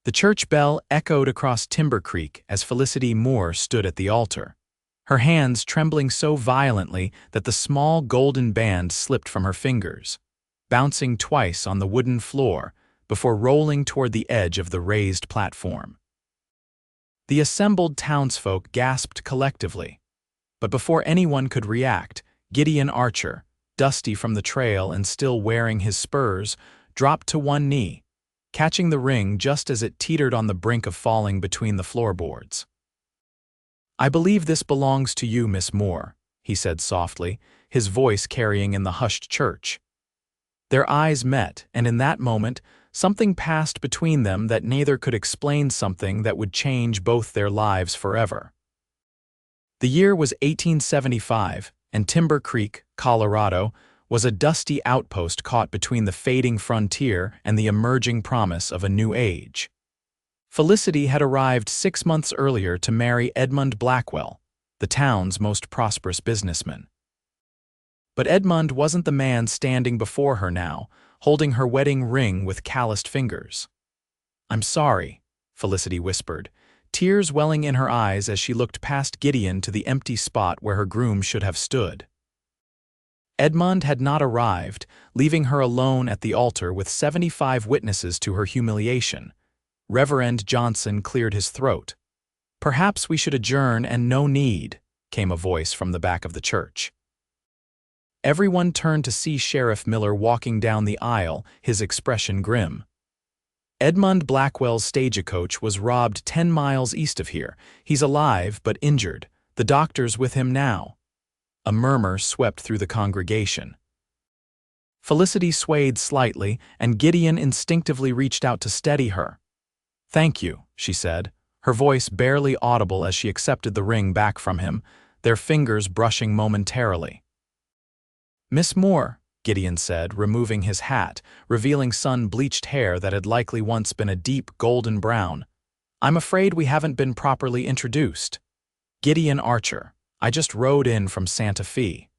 The church bell echoed across Timber Creek as Felicity Moore stood at the altar, her hands trembling so violently that the small golden band slipped from her fingers, bouncing twice on the wooden floor before rolling toward the edge of the raised platform. The assembled townsfolk gasped collectively, but before anyone could react, Gideon Archer, dusty from the trail and still wearing his spurs, dropped to one knee, catching the ring just as it teetered on the brink of falling between the floorboards. "I believe this belongs to you, Miss Moore," he said softly, his voice carrying in the hushed church. Their eyes met, and in that moment, something passed between them that neither could explain, something that would change both their lives forever. The year was 1875, and Timber Creek, Colorado, was a dusty outpost caught between the fading frontier and the emerging promise of a new age. Felicity had arrived 6 months earlier to marry Edmund Blackwell, the town's most prosperous businessman. But Edmund wasn't the man standing before her now, holding her wedding ring with calloused fingers. "I'm sorry," Felicity whispered, tears welling in her eyes as she looked past Gideon to the empty spot where her groom should have stood. Edmund had not arrived, leaving her alone at the altar with 75 witnesses to her humiliation. Reverend Johnson cleared his throat. "Perhaps we should adjourn, and no need," came a voice from the back of the church. Everyone turned to see Sheriff Miller walking down the aisle, his expression grim. "Edmund Blackwell's stagecoach was robbed 10 miles east of here. He's alive but injured. The doctor's with him now." A murmur swept through the congregation. Felicity swayed slightly, and Gideon instinctively reached out to steady her. "Thank you," she said, her voice barely audible as she accepted the ring back from him, their fingers brushing momentarily. "Miss Moore," Gideon said, removing his hat, revealing sun-bleached hair that had likely once been a deep golden brown. "I'm afraid we haven't been properly introduced. Gideon Archer. I just rode in from Santa Fe."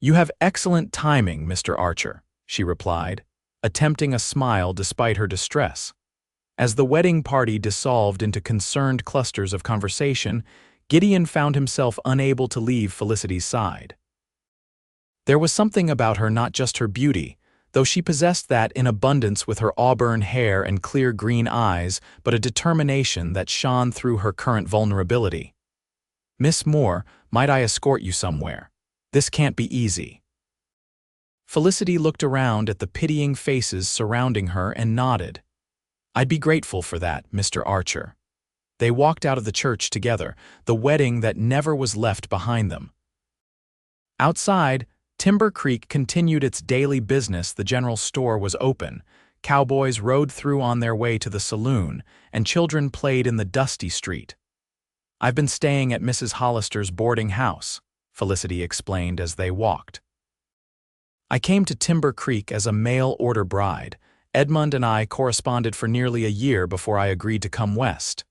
"You have excellent timing, Mr. Archer," she replied, attempting a smile despite her distress. As the wedding party dissolved into concerned clusters of conversation, Gideon found himself unable to leave Felicity's side. There was something about her, not just her beauty, though she possessed that in abundance with her auburn hair and clear green eyes, but a determination that shone through her current vulnerability. "Miss Moore, might I escort you somewhere? This can't be easy." Felicity looked around at the pitying faces surrounding her and nodded. "I'd be grateful for that, Mr. Archer." They walked out of the church together, the wedding that never was left behind them. Outside, Timber Creek continued its daily business. The general store was open, cowboys rode through on their way to the saloon, and children played in the dusty street. "I've been staying at Mrs. Hollister's boarding house," Felicity explained as they walked. "I came to Timber Creek as a mail-order bride. Edmund and I corresponded for nearly a year before I agreed to come west."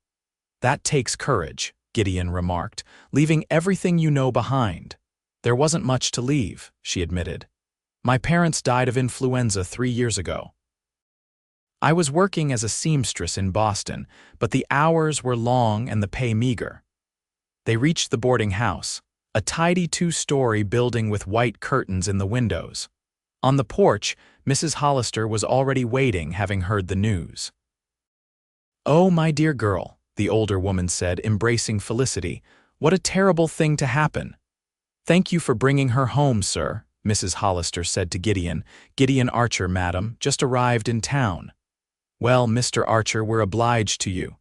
"That takes courage," Gideon remarked, "leaving everything you know behind." "There wasn't much to leave," she admitted. "My parents died of influenza 3 years ago. I was working as a seamstress in Boston, but the hours were long and the pay meager." They reached the boarding house, a tidy 2-story building with white curtains in the windows. On the porch, Mrs. Hollister was already waiting, having heard the news. "Oh, my dear girl," the older woman said, embracing Felicity, "what a terrible thing to happen." "Thank you for bringing her home, sir," Mrs. Hollister said to Gideon. "Gideon Archer, madam, just arrived in town." "Well, Mr. Archer, we're obliged to you."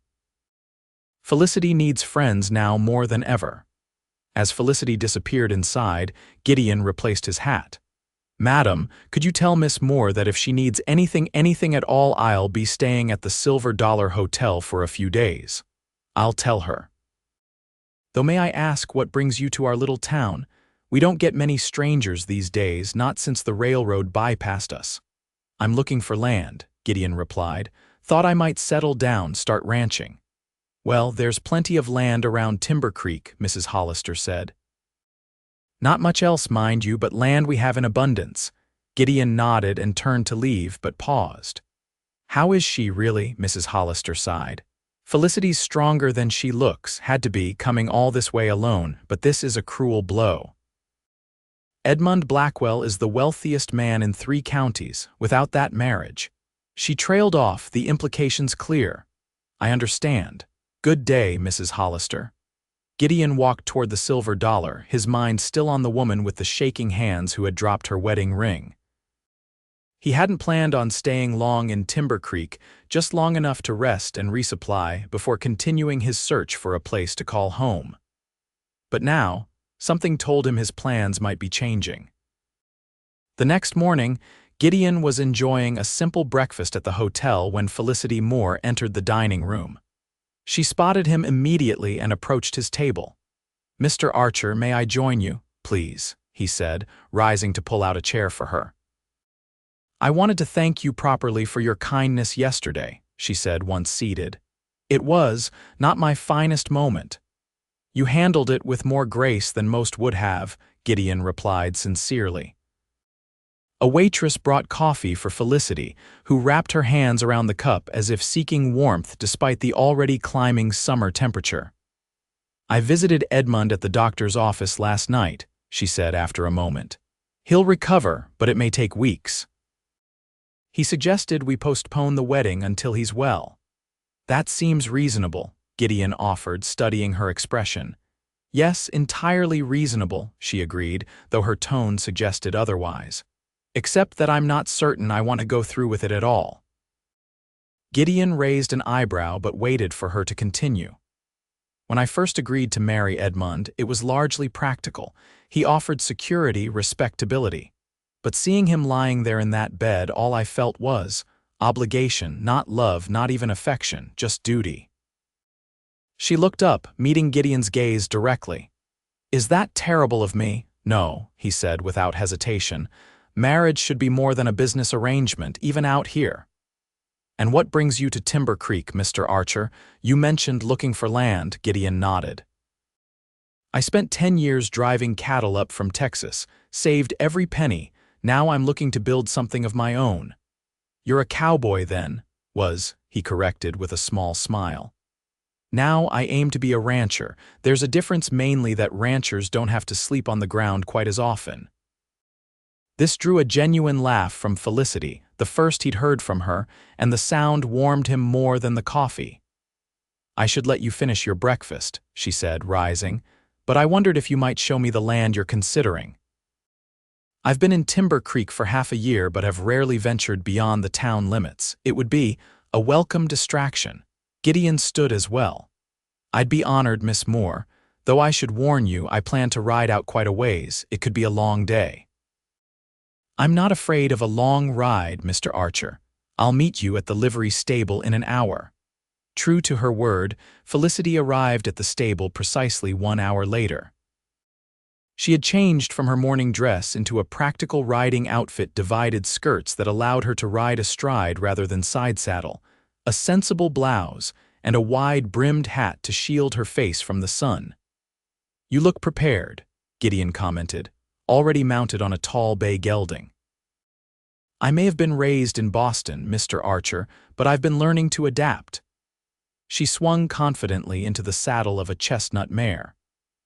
Felicity needs friends now more than ever. As Felicity disappeared inside, Gideon replaced his hat. "Madam, could you tell Miss Moore that if she needs anything at all, I'll be staying at the Silver Dollar Hotel for a few days." "I'll tell her." "Though may I ask what brings you to our little town? We don't get many strangers these days, not since the railroad bypassed us." "I'm looking for land," Gideon replied. "Thought I might settle down, start ranching." "Well, there's plenty of land around Timber Creek," Mrs. Hollister said. "Not much else, mind you, but land we have in abundance." Gideon nodded and turned to leave, but paused. How is she really? Mrs. Hollister sighed. Felicity's stronger than she looks, had to be, coming all this way alone, but this is a cruel blow. Edmund Blackwell is the wealthiest man in 3 counties, without that marriage. She trailed off, the implications clear. I understand. Good day, Mrs. Hollister. Gideon walked toward the silver dollar, his mind still on the woman with the shaking hands who had dropped her wedding ring. He hadn't planned on staying long in Timber Creek, just long enough to rest and resupply before continuing his search for a place to call home. But now, something told him his plans might be changing. The next morning, Gideon was enjoying a simple breakfast at the hotel when Felicity Moore entered the dining room. She spotted him immediately and approached his table. "Mr. Archer, may I join you, please?" he said, rising to pull out a chair for her. "I wanted to thank you properly for your kindness yesterday," she said once seated. "It was not my finest moment." "You handled it with more grace than most would have," Gideon replied sincerely. A waitress brought coffee for Felicity, who wrapped her hands around the cup as if seeking warmth despite the already climbing summer temperature. "I visited Edmund at the doctor's office last night," she said after a moment. "He'll recover, but it may take weeks. He suggested we postpone the wedding until he's well." "That seems reasonable," Gideon offered, studying her expression. "Yes, entirely reasonable," she agreed, though her tone suggested otherwise. "Except that I'm not certain I want to go through with it at all." Gideon raised an eyebrow but waited for her to continue. "When I first agreed to marry Edmund, it was largely practical. He offered security, respectability. But seeing him lying there in that bed, all I felt was obligation, not love, not even affection, just duty." She looked up, meeting Gideon's gaze directly. "Is that terrible of me?" "No," he said without hesitation. "Marriage should be more than a business arrangement, even out here." "And what brings you to Timber Creek, Mr. Archer? You mentioned looking for land," Gideon nodded. "I spent 10 years driving cattle up from Texas, saved every penny. Now I'm looking to build something of my own." "You're a cowboy then," he corrected with a small smile. "Now I aim to be a rancher. There's a difference, mainly that ranchers don't have to sleep on the ground quite as often." This drew a genuine laugh from Felicity, the first he'd heard from her, and the sound warmed him more than the coffee. "I should let you finish your breakfast," she said, rising, "but I wondered if you might show me the land you're considering." "I've been in Timber Creek for half a year but have rarely ventured beyond the town limits. It would be a welcome distraction." Gideon stood as well. "I'd be honored, Miss Moore, though I should warn you I plan to ride out quite a ways. It could be a long day." "I'm not afraid of a long ride, Mr. Archer. I'll meet you at the livery stable in an hour." True to her word, Felicity arrived at the stable precisely 1 hour later. She had changed from her morning dress into a practical riding outfit, divided skirts that allowed her to ride astride rather than side saddle, a sensible blouse, and a wide-brimmed hat to shield her face from the sun. "You look prepared," Gideon commented, already mounted on a tall bay gelding. "I may have been raised in Boston, Mr. Archer, but I've been learning to adapt." She swung confidently into the saddle of a chestnut mare.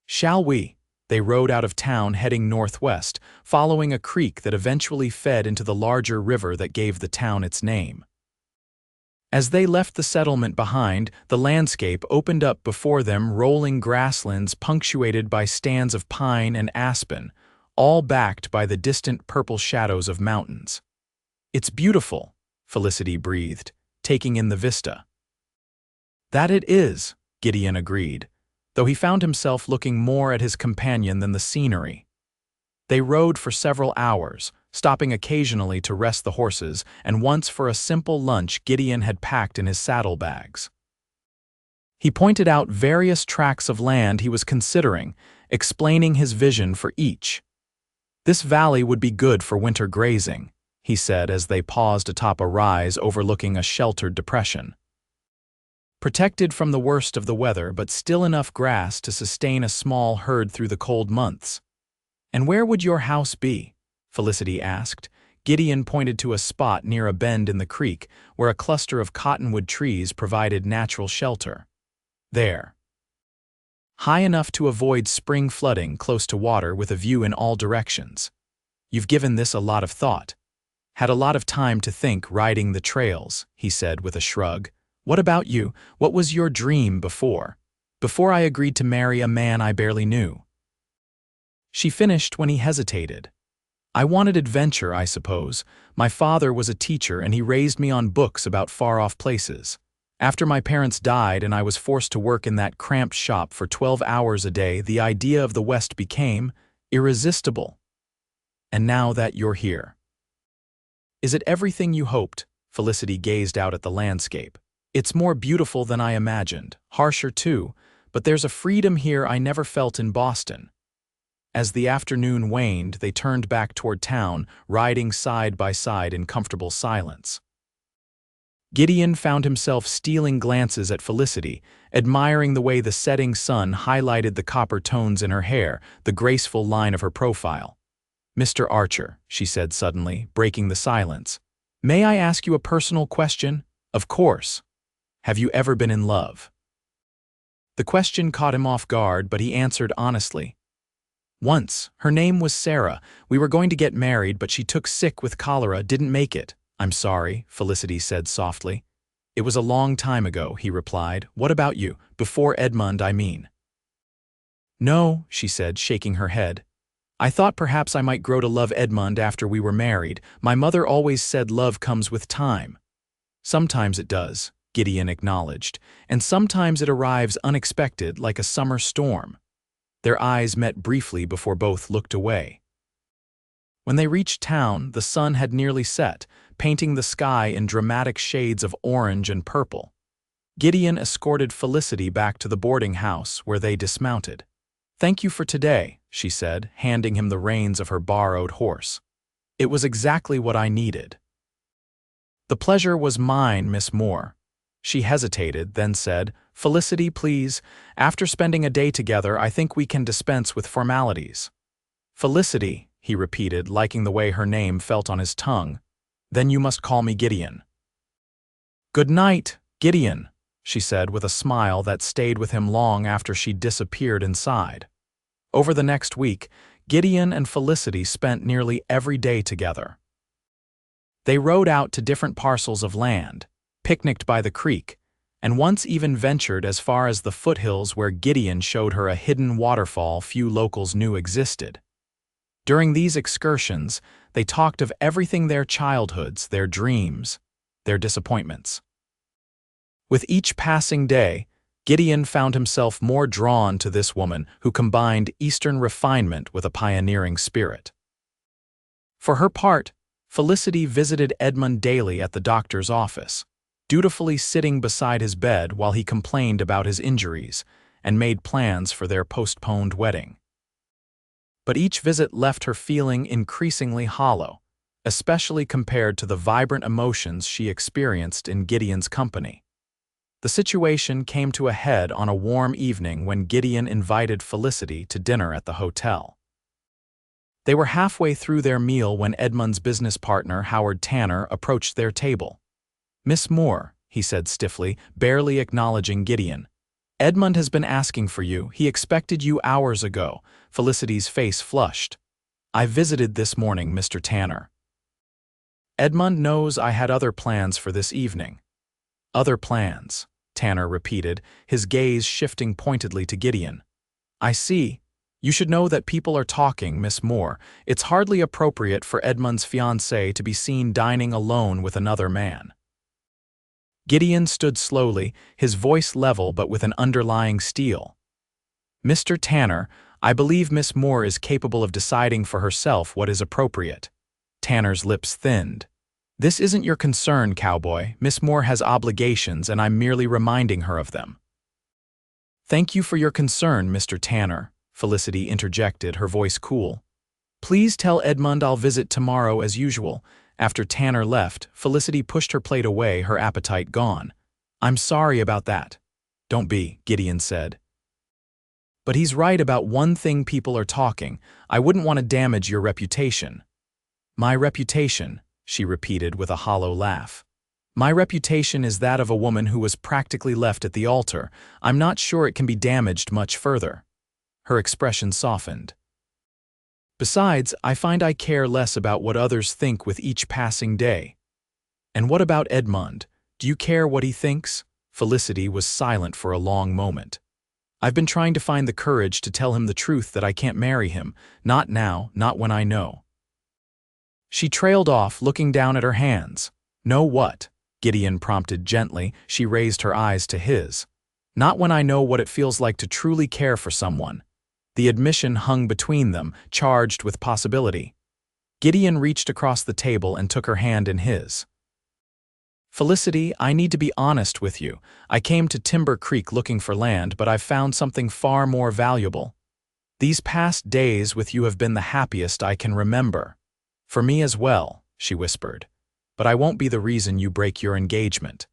"Shall we?" They rode out of town, heading northwest, following a creek that eventually fed into the larger river that gave the town its name. As they left the settlement behind, the landscape opened up before them, rolling grasslands punctuated by stands of pine and aspen, all backed by the distant purple shadows of mountains. "It's beautiful," Felicity breathed, taking in the vista. "That it is," Gideon agreed, though he found himself looking more at his companion than the scenery. They rode for several hours, stopping occasionally to rest the horses, and once for a simple lunch Gideon had packed in his saddlebags. He pointed out various tracts of land he was considering, explaining his vision for each. "This valley would be good for winter grazing," he said as they paused atop a rise overlooking a sheltered depression. "Protected from the worst of the weather, but still enough grass to sustain a small herd through the cold months." "And where would your house be?" Felicity asked, Gideon pointed to a spot near a bend in the creek where a cluster of cottonwood trees provided natural shelter. There. High enough to avoid spring flooding close to water with a view in all directions. You've given this a lot of thought. Had a lot of time to think riding the trails, he said with a shrug. What about you? What was your dream before? Before I agreed to marry a man I barely knew. She finished when he hesitated. I wanted adventure, I suppose. My father was a teacher and he raised me on books about far-off places. After my parents died and I was forced to work in that cramped shop for 12 hours a day, the idea of the West became irresistible. And now that you're here. Is it everything you hoped? Felicity gazed out at the landscape. It's more beautiful than I imagined, harsher too, but there's a freedom here I never felt in Boston. As the afternoon waned, they turned back toward town, riding side by side in comfortable silence. Gideon found himself stealing glances at Felicity, admiring the way the setting sun highlighted the copper tones in her hair, the graceful line of her profile. "Mr. Archer," she said suddenly, breaking the silence, "may I ask you a personal question?" "Of course. Have you ever been in love?" The question caught him off guard, but he answered honestly. "Once. Her name was Sarah. We were going to get married, but she took sick with cholera, didn't make it." "I'm sorry," Felicity said softly. "It was a long time ago," he replied. "What about you? Before Edmund, I mean." "No," she said, shaking her head. "I thought perhaps I might grow to love Edmund after we were married. My mother always said love comes with time." "Sometimes it does," Gideon acknowledged, "and sometimes it arrives unexpected like a summer storm." Their eyes met briefly before both looked away. When they reached town, the sun had nearly set, painting the sky in dramatic shades of orange and purple. Gideon escorted Felicity back to the boarding house where they dismounted. "Thank you for today," she said, handing him the reins of her borrowed horse. "It was exactly what I needed." "The pleasure was mine, Miss Moore." She hesitated, then said, "Felicity, please. After spending a day together, I think we can dispense with formalities." "Felicity," he repeated, liking the way her name felt on his tongue. "Then you must call me Gideon." "Good night, Gideon," she said with a smile that stayed with him long after she disappeared inside. Over the next week, Gideon and Felicity spent nearly every day together. They rode out to different parcels of land, picnicked by the creek, and once even ventured as far as the foothills where Gideon showed her a hidden waterfall few locals knew existed. During these excursions, they talked of everything: their childhoods, their dreams, their disappointments. With each passing day, Gideon found himself more drawn to this woman who combined Eastern refinement with a pioneering spirit. For her part, Felicity visited Edmund daily at the doctor's office, dutifully sitting beside his bed while he complained about his injuries and made plans for their postponed wedding. But each visit left her feeling increasingly hollow, especially compared to the vibrant emotions she experienced in Gideon's company. The situation came to a head on a warm evening when Gideon invited Felicity to dinner at the hotel. They were halfway through their meal when Edmund's business partner, Howard Tanner, approached their table. "Miss Moore," he said stiffly, barely acknowledging Gideon. "Edmund has been asking for you. He expected you hours ago." Felicity's face flushed. "I visited this morning, Mr. Tanner." "Edmund knows I had other plans for this evening." "Other plans," Tanner repeated, his gaze shifting pointedly to Gideon. "I see. You should know that people are talking, Miss Moore. It's hardly appropriate for Edmund's fiancée to be seen dining alone with another man." Gideon stood slowly, his voice level but with an underlying steel. "Mr. Tanner, I believe Miss Moore is capable of deciding for herself what is appropriate." Tanner's lips thinned. "This isn't your concern, Cowboy. Miss Moore has obligations and I'm merely reminding her of them." "Thank you for your concern, Mr. Tanner," Felicity interjected, her voice cool. "Please tell Edmund I'll visit tomorrow as usual." After Tanner left, Felicity pushed her plate away, her appetite gone. "I'm sorry about that." "Don't be," Gideon said. "But he's right about one thing: people are talking. I wouldn't want to damage your reputation." My reputation, she repeated with a hollow laugh. My reputation is that of a woman who was practically left at the altar. I'm not sure it can be damaged much further. Her expression softened. Besides, I find I care less about what others think with each passing day. And what about Edmund? Do you care what he thinks? Felicity was silent for a long moment. I've been trying to find the courage to tell him the truth that I can't marry him. Not now, not when I know. She trailed off, looking down at her hands. Know what? Gideon prompted gently. She raised her eyes to his. Not when I know what it feels like to truly care for someone. The admission hung between them, charged with possibility. Gideon reached across the table and took her hand in his. Felicity, I need to be honest with you. I came to Timber Creek looking for land, but I've found something far more valuable. These past days with you have been the happiest I can remember. For me as well, she whispered. But I won't be the reason you break your engagement.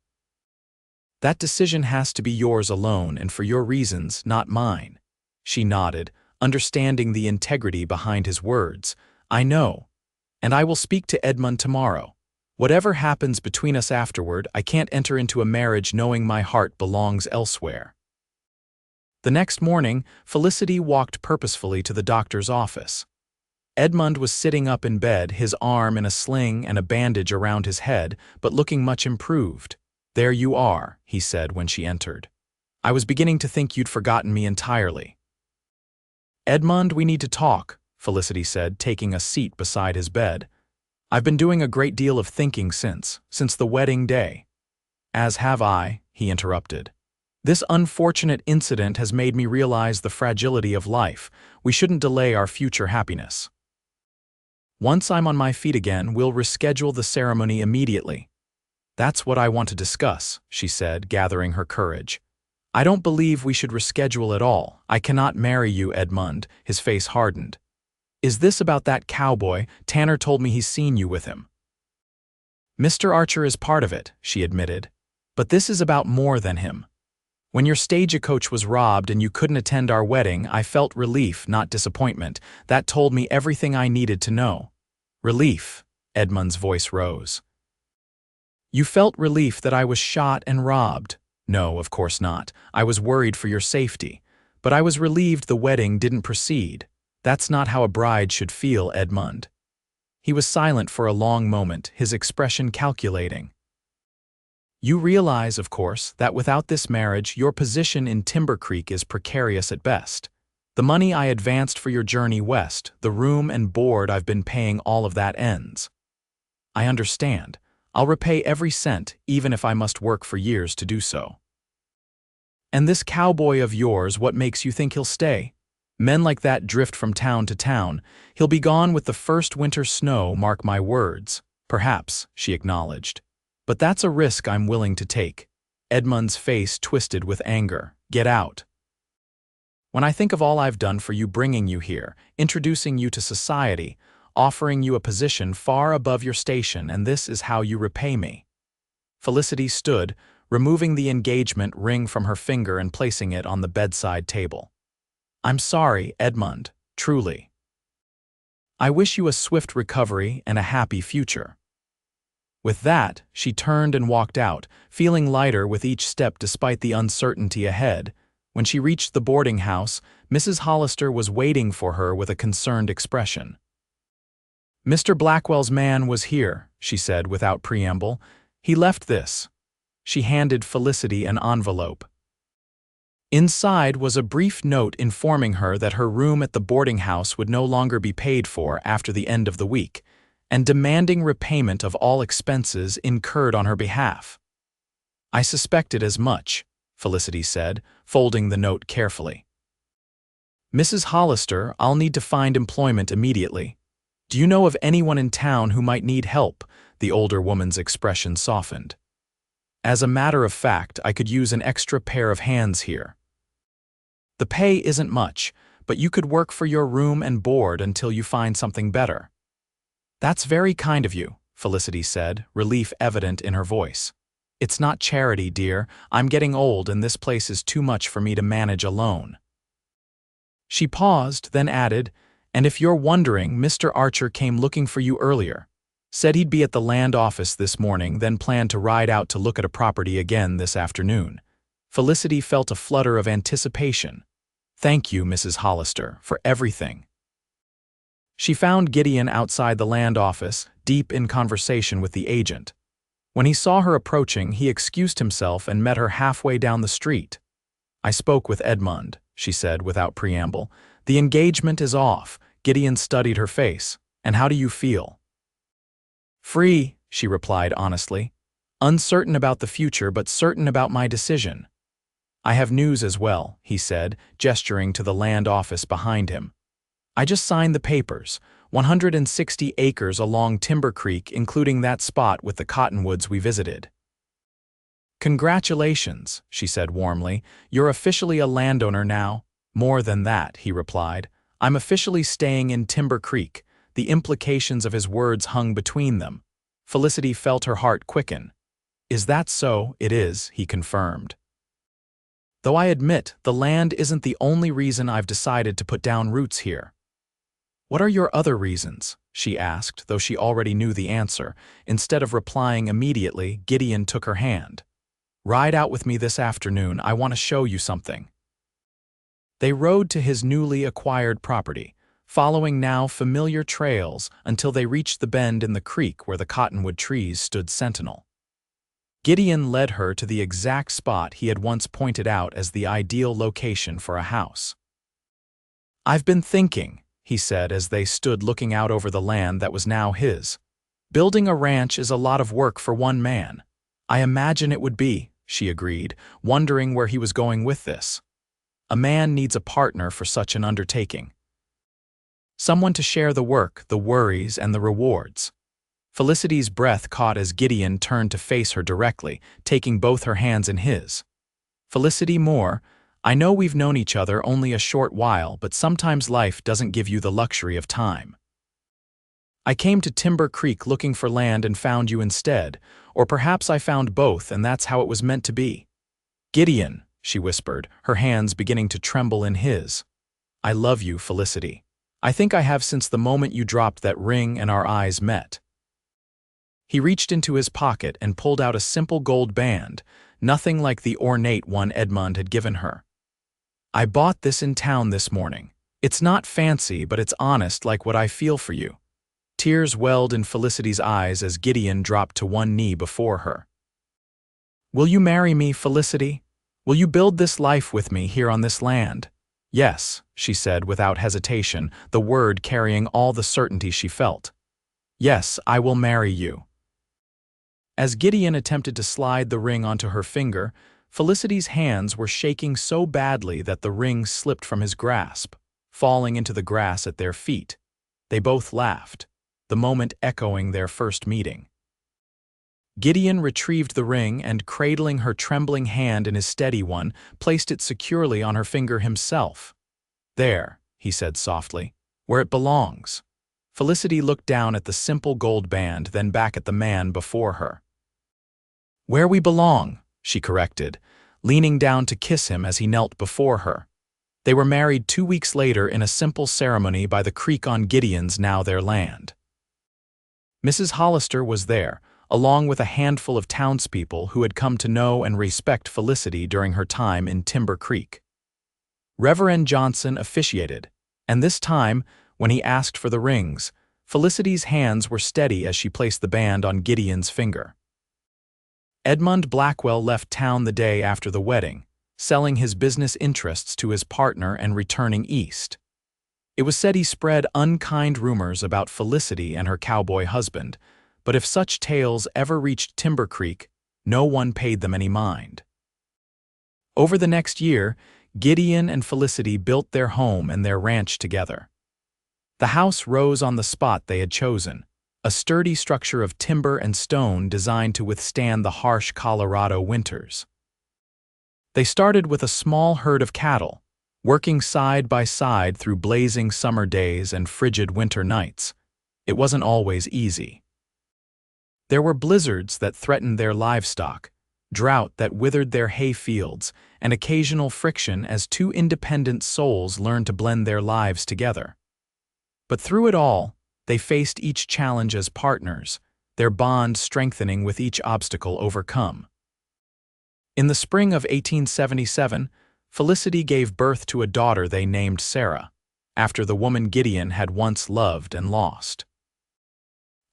That decision has to be yours alone and for your reasons, not mine. She nodded, understanding the integrity behind his words. I know. And I will speak to Edmund tomorrow. Whatever happens between us afterward, I can't enter into a marriage knowing my heart belongs elsewhere. The next morning, Felicity walked purposefully to the doctor's office. Edmund was sitting up in bed, his arm in a sling and a bandage around his head, but looking much improved. There you are, he said when she entered. I was beginning to think you'd forgotten me entirely. Edmund, we need to talk, Felicity said, taking a seat beside his bed. I've been doing a great deal of thinking since the wedding day. As have I, he interrupted. This unfortunate incident has made me realize the fragility of life. We shouldn't delay our future happiness. Once I'm on my feet again, we'll reschedule the ceremony immediately. That's what I want to discuss, she said, gathering her courage. I don't believe we should reschedule at all. I cannot marry you, Edmund. His face hardened. Is this about that cowboy? Tanner told me he's seen you with him. Mr. Archer is part of it, she admitted. But this is about more than him. When your stagecoach was robbed and you couldn't attend our wedding, I felt relief, not disappointment. That told me everything I needed to know. Relief, Edmund's voice rose. You felt relief that I was shot and robbed. No, of course not. I was worried for your safety. But I was relieved the wedding didn't proceed. That's not how a bride should feel, Edmund. He was silent for a long moment, his expression calculating. You realize, of course, that without this marriage, your position in Timber Creek is precarious at best. The money I advanced for your journey west, the room and board I've been paying, all of that ends. I understand. I'll repay every cent, even if I must work for years to do so. And this cowboy of yours, what makes you think he'll stay? Men like that drift from town to town. He'll be gone with the first winter snow, mark my words. Perhaps, she acknowledged. But that's a risk I'm willing to take. Edmund's face twisted with anger. Get out. When I think of all I've done for you, bringing you here, introducing you to society, offering you a position far above your station, and this is how you repay me. Felicity stood, removing the engagement ring from her finger and placing it on the bedside table. I'm sorry, Edmund, truly. I wish you a swift recovery and a happy future. With that, she turned and walked out, feeling lighter with each step despite the uncertainty ahead. When she reached the boarding house, Mrs. Hollister was waiting for her with a concerned expression. Mr. Blackwell's man was here, she said without preamble. He left this. She handed Felicity an envelope. Inside was a brief note informing her that her room at the boarding house would no longer be paid for after the end of the week, and demanding repayment of all expenses incurred on her behalf. I suspected as much, Felicity said, folding the note carefully. Mrs. Hollister, I'll need to find employment immediately. Do you know of anyone in town who might need help? The older woman's expression softened. As a matter of fact, I could use an extra pair of hands here. The pay isn't much, but you could work for your room and board until you find something better. That's very kind of you, Felicity said, relief evident in her voice. It's not charity, dear. I'm getting old and this place is too much for me to manage alone. She paused, then added, And if you're wondering, Mr. Archer came looking for you earlier. Said he'd be at the land office this morning, then planned to ride out to look at a property again this afternoon. Felicity felt a flutter of anticipation. Thank you, Mrs. Hollister, for everything. She found Gideon outside the land office, deep in conversation with the agent. When he saw her approaching, he excused himself and met her halfway down the street. I spoke with Edmund, she said without preamble. The engagement is off. Gideon studied her face. And how do you feel? Free, she replied honestly. Uncertain about the future, but certain about my decision. I have news as well, he said, gesturing to the land office behind him. I just signed the papers, 160 acres along Timber Creek, including that spot with the cottonwoods we visited. Congratulations, she said warmly. You're officially a landowner now. More than that, he replied. I'm officially staying in Timber Creek. The implications of his words hung between them. Felicity felt her heart quicken. Is that so? It is, he confirmed. Though I admit, the land isn't the only reason I've decided to put down roots here. What are your other reasons? She asked, though she already knew the answer. Instead of replying immediately, Gideon took her hand. Ride out with me this afternoon. I want to show you something. They rode to his newly acquired property, following now familiar trails until they reached the bend in the creek where the cottonwood trees stood sentinel. Gideon led her to the exact spot he had once pointed out as the ideal location for a house. I've been thinking, he said as they stood looking out over the land that was now his. Building a ranch is a lot of work for one man. I imagine it would be, she agreed, wondering where he was going with this. A man needs a partner for such an undertaking. Someone to share the work, the worries, and the rewards. Felicity's breath caught as Gideon turned to face her directly, taking both her hands in his. Felicity Moore, I know we've known each other only a short while, but sometimes life doesn't give you the luxury of time. I came to Timber Creek looking for land and found you instead, or perhaps I found both and that's how it was meant to be. Gideon, she whispered, her hands beginning to tremble in his. I love you, Felicity. I think I have since the moment you dropped that ring and our eyes met. He reached into his pocket and pulled out a simple gold band, nothing like the ornate one Edmund had given her. I bought this in town this morning. It's not fancy, but it's honest, like what I feel for you. Tears welled in Felicity's eyes as Gideon dropped to one knee before her. Will you marry me, Felicity? Will you build this life with me here on this land? Yes, she said without hesitation, the word carrying all the certainty she felt. Yes, I will marry you. As Gideon attempted to slide the ring onto her finger, Felicity's hands were shaking so badly that the ring slipped from his grasp, falling into the grass at their feet. They both laughed, the moment echoing their first meeting. Gideon retrieved the ring and, cradling her trembling hand in his steady one, placed it securely on her finger himself. There, he said softly, where it belongs. Felicity looked down at the simple gold band, then back at the man before her. Where we belong, she corrected, leaning down to kiss him as he knelt before her. They were married 2 weeks later in a simple ceremony by the creek on Gideon's now their land. Mrs. Hollister was there, along with a handful of townspeople who had come to know and respect Felicity during her time in Timber Creek. Reverend Johnson officiated, and this time, when he asked for the rings, Felicity's hands were steady as she placed the band on Gideon's finger. Edmund Blackwell left town the day after the wedding, selling his business interests to his partner and returning east. It was said he spread unkind rumors about Felicity and her cowboy husband, but if such tales ever reached Timber Creek, no one paid them any mind. Over the next year, Gideon and Felicity built their home and their ranch together. The house rose on the spot they had chosen, a sturdy structure of timber and stone designed to withstand the harsh Colorado winters. They started with a small herd of cattle, working side by side through blazing summer days and frigid winter nights. It wasn't always easy. There were blizzards that threatened their livestock, drought that withered their hay fields, and occasional friction as two independent souls learned to blend their lives together. But through it all, they faced each challenge as partners, their bond strengthening with each obstacle overcome. In the spring of 1877, Felicity gave birth to a daughter they named Sarah, after the woman Gideon had once loved and lost.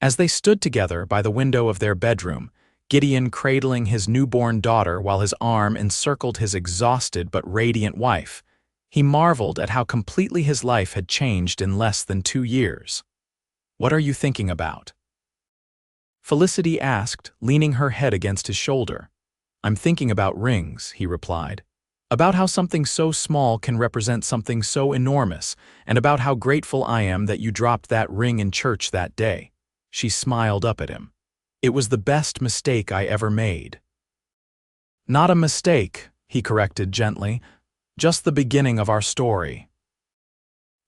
As they stood together by the window of their bedroom, Gideon cradling his newborn daughter while his arm encircled his exhausted but radiant wife, he marveled at how completely his life had changed in less than 2 years. "What are you thinking about?" Felicity asked, leaning her head against his shoulder. "I'm thinking about rings," he replied. "About how something so small can represent something so enormous, and about how grateful I am that you dropped that ring in church that day." She smiled up at him. "It was the best mistake I ever made." "Not a mistake," he corrected gently, "just the beginning of our story."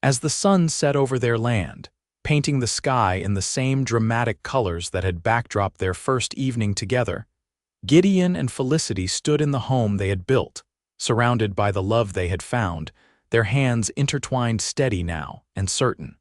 As the sun set over their land, painting the sky in the same dramatic colors that had backdropped their first evening together, Gideon and Felicity stood in the home they had built, surrounded by the love they had found, their hands intertwined steady now and certain.